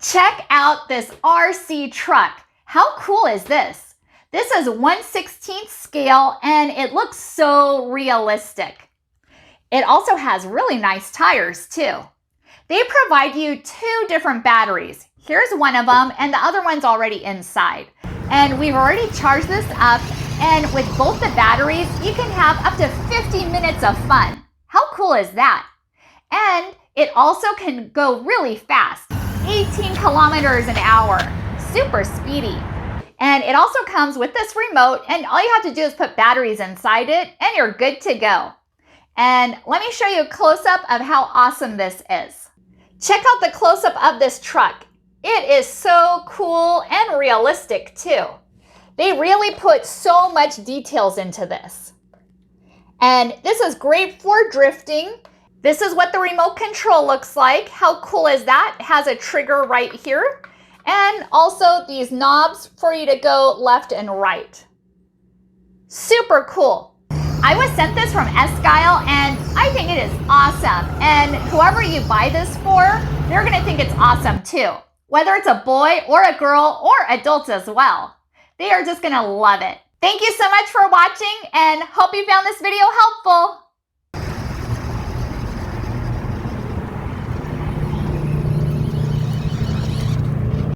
Check out this RC truck. How cool is this? This is 1/16 scale and it looks so realistic. It also has really nice tires too. They provide you 2 different batteries. Here's one of them and the other one's already inside. And we've already charged this up, and with both the batteries, you can have up to 50 minutes of fun. How cool is that? And it also can go really fast, 18 kilometers an hour, super speedy. And it also comes with this remote, and all you have to do is put batteries inside it and you're good to go. And let me show you a close-up of how awesome this is. Check out the close-up of this truck. It is so cool and realistic too. They really put so much details into this. And this is great for drifting. This is what the remote control looks like. How cool is that? It has a trigger right here. And also these knobs for you to go left and right. Super cool. I was sent this from Esquire and I think it is awesome. And whoever you buy this for, they're gonna think it's awesome too. Whether it's a boy or a girl or adults as well. They are just gonna love it. Thank you so much for watching and hope you found this video helpful.